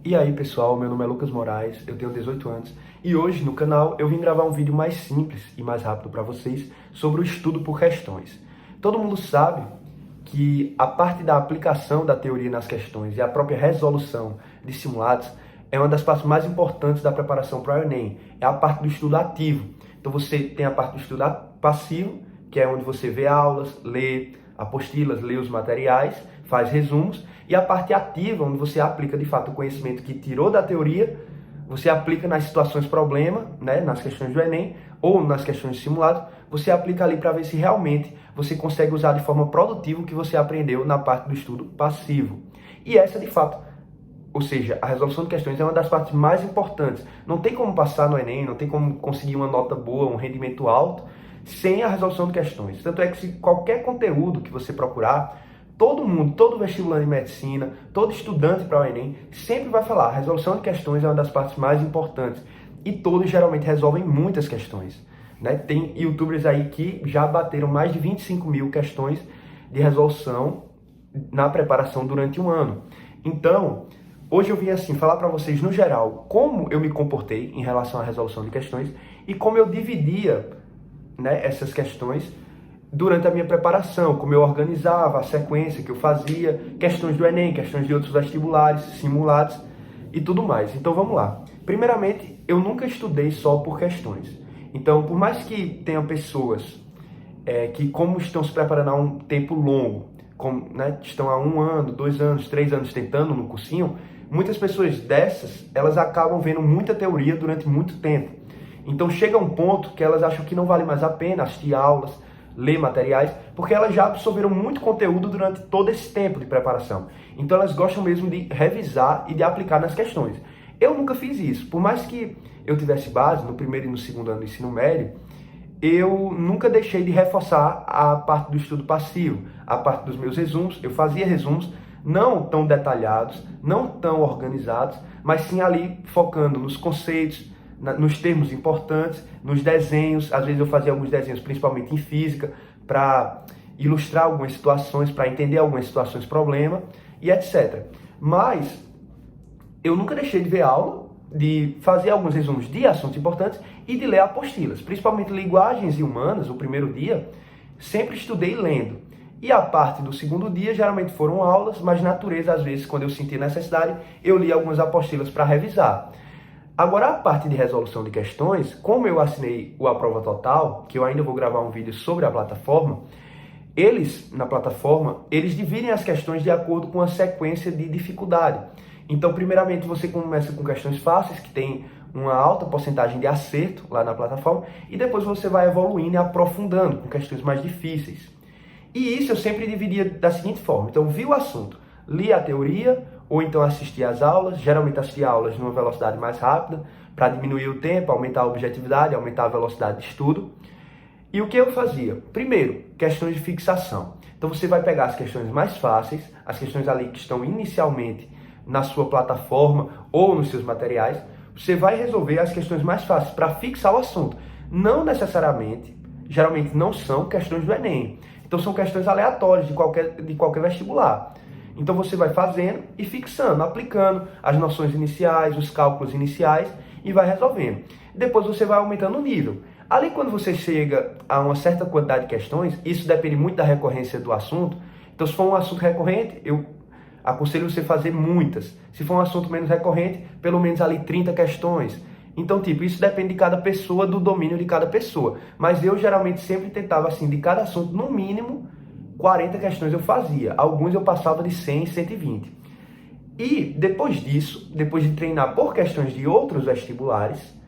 E aí pessoal, meu nome é Lucas Moraes, eu tenho 18 anos e hoje no canal eu vim gravar um vídeo mais simples e mais rápido para vocês sobre o estudo por questões. Todo mundo sabe que a parte da aplicação da teoria nas questões e a própria resolução de simulados é uma das partes mais importantes da preparação para o Enem, é a parte do estudo ativo. Então você tem a parte do estudo passivo, que é onde você vê aulas, lê apostilas, lê os materiais, faz resumos, e a parte ativa, onde você aplica de fato o conhecimento que tirou da teoria, você aplica nas situações problema, né, nas questões do Enem, ou nas questões de simulado, você aplica ali para ver se realmente você consegue usar de forma produtiva o que você aprendeu na parte do estudo passivo. E essa de fato, ou seja, a resolução de questões é uma das partes mais importantes. Não tem como passar no Enem, não tem como conseguir uma nota boa, um rendimento alto, sem a resolução de questões. Tanto é que se qualquer conteúdo que você procurar, todo mundo, todo vestibulando de medicina, todo estudante para o Enem, sempre vai falar, a resolução de questões é uma das partes mais importantes. E todos geralmente resolvem muitas questões, né? Tem youtubers aí que já bateram mais de 25 mil questões de resolução na preparação durante um ano. Então, hoje eu vim assim falar para vocês no geral como eu me comportei em relação à resolução de questões e como eu dividia, né, essas questões durante a minha preparação, como eu organizava, a sequência que eu fazia, questões do Enem, questões de outros vestibulares, simulados e tudo mais. Então vamos lá. Primeiramente, eu nunca estudei só por questões. Então, por mais que tenha pessoas que como estão se preparando há um tempo longo, como, né, estão há 1 ano, 2 anos, 3 anos tentando no cursinho, muitas pessoas dessas, elas acabam vendo muita teoria durante muito tempo. Então chega um ponto que elas acham que não vale mais a pena assistir aulas, ler materiais, porque elas já absorveram muito conteúdo durante todo esse tempo de preparação. Então elas gostam mesmo de revisar e de aplicar nas questões. Eu nunca fiz isso. Por mais que eu tivesse base no primeiro e no segundo ano do ensino médio, eu nunca deixei de reforçar a parte do estudo passivo, a parte dos meus resumos. Eu fazia resumos não tão detalhados, não tão organizados, mas sim ali focando nos conceitos, nos termos importantes, nos desenhos. Às vezes eu fazia alguns desenhos, principalmente em física, para ilustrar algumas situações, para entender algumas situações problema e etc. Mas eu nunca deixei de ver aula, de fazer alguns resumos de assuntos importantes e de ler apostilas, principalmente linguagens e humanas. O primeiro dia sempre estudei lendo. E a parte do segundo dia geralmente foram aulas, mas natureza, às vezes, quando eu sentia necessidade, eu li algumas apostilas para revisar. Agora, a parte de resolução de questões, como eu assinei o A Prova Total, que eu ainda vou gravar um vídeo sobre a plataforma, na plataforma, eles dividem as questões de acordo com a sequência de dificuldade. Então, primeiramente, você começa com questões fáceis, que tem uma alta porcentagem de acerto lá na plataforma, e depois você vai evoluindo e aprofundando com questões mais difíceis. E isso eu sempre dividia da seguinte forma. Então, vi o assunto, li a teoria, ou então assisti às aulas, geralmente assisti aulas numa velocidade mais rápida, para diminuir o tempo, aumentar a objetividade, aumentar a velocidade de estudo. E o que eu fazia? Primeiro, questões de fixação. Então você vai pegar as questões mais fáceis, as questões ali que estão inicialmente na sua plataforma ou nos seus materiais, você vai resolver as questões mais fáceis para fixar o assunto. Não necessariamente, geralmente não são questões do Enem. Então são questões aleatórias de qualquer vestibular. Então você vai fazendo e fixando, aplicando as noções iniciais, os cálculos iniciais e vai resolvendo. Depois você vai aumentando o nível. Ali quando você chega a uma certa quantidade de questões, isso depende muito da recorrência do assunto. Então se for um assunto recorrente, eu aconselho você fazer muitas. Se for um assunto menos recorrente, pelo menos ali 30 questões. Então, tipo, isso depende de cada pessoa, do domínio de cada pessoa. Mas eu geralmente sempre tentava, assim, de cada assunto, no mínimo 40 questões eu fazia. Alguns eu passava de 100, 120. E depois disso, depois de treinar por questões de outros vestibulares,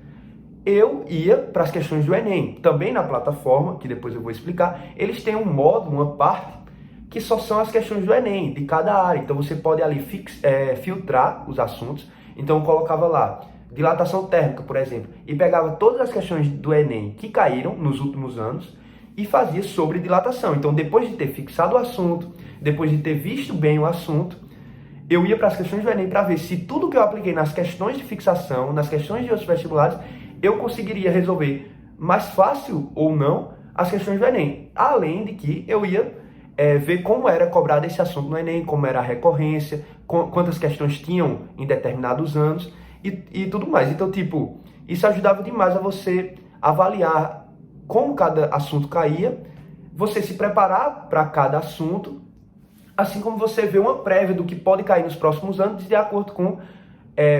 eu ia para as questões do Enem. Também na plataforma, que depois eu vou explicar, eles têm um módulo, uma parte, que só são as questões do Enem, de cada área. Então você pode ali filtrar os assuntos. Então eu colocava lá dilatação térmica, por exemplo, e pegava todas as questões do Enem que caíram nos últimos anos e fazia sobre dilatação. Então, depois de ter fixado o assunto, depois de ter visto bem o assunto, eu ia para as questões do Enem para ver se tudo que eu apliquei nas questões de fixação, nas questões de outros vestibulares, eu conseguiria resolver mais fácil ou não as questões do Enem. Além de que eu ia ver como era cobrado esse assunto no Enem, como era a recorrência, quantas questões tinham em determinados anos e tudo mais. Então, tipo, isso ajudava demais a você avaliar como cada assunto caía, você se preparar para cada assunto, assim como você vê uma prévia do que pode cair nos próximos anos de acordo com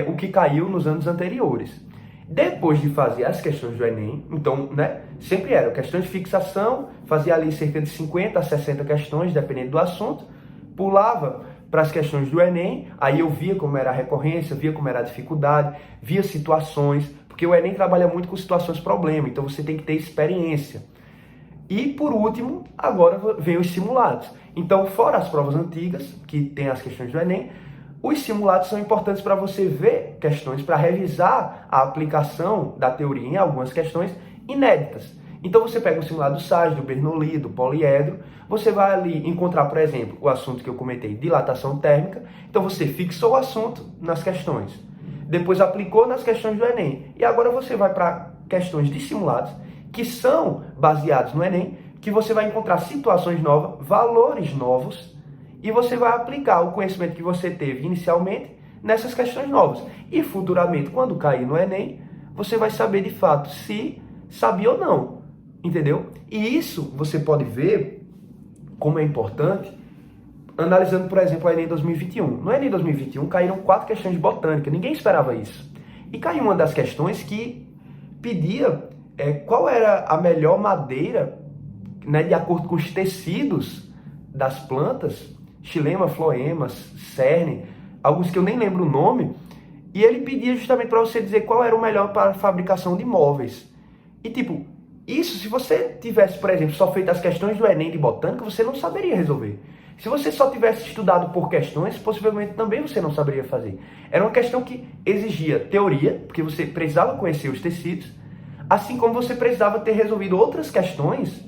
o que caiu nos anos anteriores. Depois de fazer as questões do Enem, então, né, sempre eram questões de fixação, fazia ali cerca de 50 a 60 questões, dependendo do assunto, pulava para as questões do Enem, aí eu via como era a recorrência, via como era a dificuldade, via situações, porque o Enem trabalha muito com situações problema, então você tem que ter experiência. E, por último, agora vem os simulados. Então, fora as provas antigas, que tem as questões do Enem, os simulados são importantes para você ver questões, para revisar a aplicação da teoria em algumas questões inéditas. Então você pega o simulado do SAS, do Bernoulli, do poliedro, você vai ali encontrar, por exemplo, o assunto que eu comentei, dilatação térmica, então você fixou o assunto nas questões, depois aplicou nas questões do Enem, e agora você vai para questões de simulados, que são baseados no Enem, que você vai encontrar situações novas, valores novos, e você vai aplicar o conhecimento que você teve inicialmente nessas questões novas. E futuramente, quando cair no Enem, você vai saber de fato se sabia ou não, entendeu? E isso você pode ver como é importante analisando, por exemplo, o Enem 2021. No Enem 2021 caíram 4 questões de botânica, ninguém esperava isso. E caiu uma das questões que pedia qual era a melhor madeira, né, de acordo com os tecidos das plantas, xilema, floema, cerne, alguns que eu nem lembro o nome, e ele pedia justamente para você dizer qual era o melhor para a fabricação de móveis. E tipo, isso se você tivesse, por exemplo, só feito as questões do Enem de botânica, você não saberia resolver. Se você só tivesse estudado por questões, possivelmente também você não saberia fazer. Era uma questão que exigia teoria, porque você precisava conhecer os tecidos, assim como você precisava ter resolvido outras questões,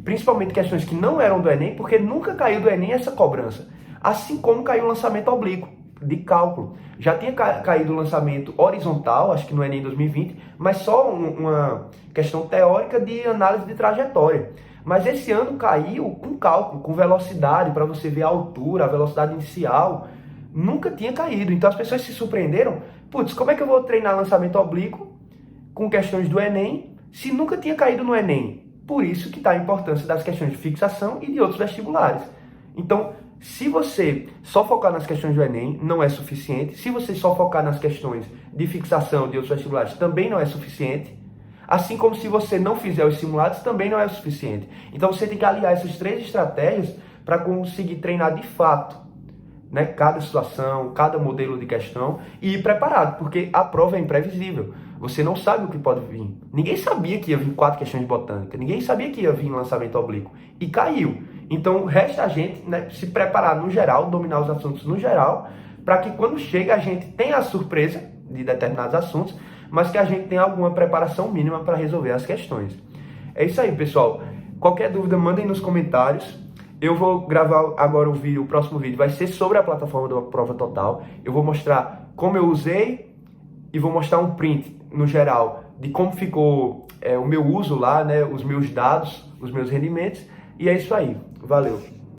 principalmente questões que não eram do Enem, porque nunca caiu do Enem essa cobrança. Assim como caiu o lançamento oblíquo, de cálculo. Já tinha caído o lançamento horizontal, acho que no Enem 2020, mas só uma questão teórica de análise de trajetória. Mas esse ano caiu com cálculo, com velocidade, para você ver a altura, a velocidade inicial. Nunca tinha caído. Então as pessoas se surpreenderam. Putz, como é que eu vou treinar lançamento oblíquo com questões do Enem se nunca tinha caído no Enem? Por isso que está a importância das questões de fixação e de outros vestibulares. Então, se você só focar nas questões do Enem, não é suficiente. Se você só focar nas questões de fixação de outros vestibulares, também não é suficiente. Assim como se você não fizer os simulados, também não é o suficiente. Então, você tem que aliar essas 3 estratégias para conseguir treinar de fato, né, cada situação, cada modelo de questão e ir preparado, porque a prova é imprevisível. Você não sabe o que pode vir. Ninguém sabia que ia vir 4 questões de botânica. Ninguém sabia que ia vir lançamento oblíquo. E caiu. Então, resta a gente, né, se preparar no geral, dominar os assuntos no geral, para que quando chega a gente tenha a surpresa de determinados assuntos, mas que a gente tenha alguma preparação mínima para resolver as questões. É isso aí, pessoal. Qualquer dúvida, mandem nos comentários. Eu vou gravar agora o próximo vídeo vai ser sobre a plataforma da Prova Total. Eu vou mostrar como eu usei e vou mostrar um print, no geral, de como ficou o meu uso lá, né, os meus dados, os meus rendimentos. E é isso aí. Valeu!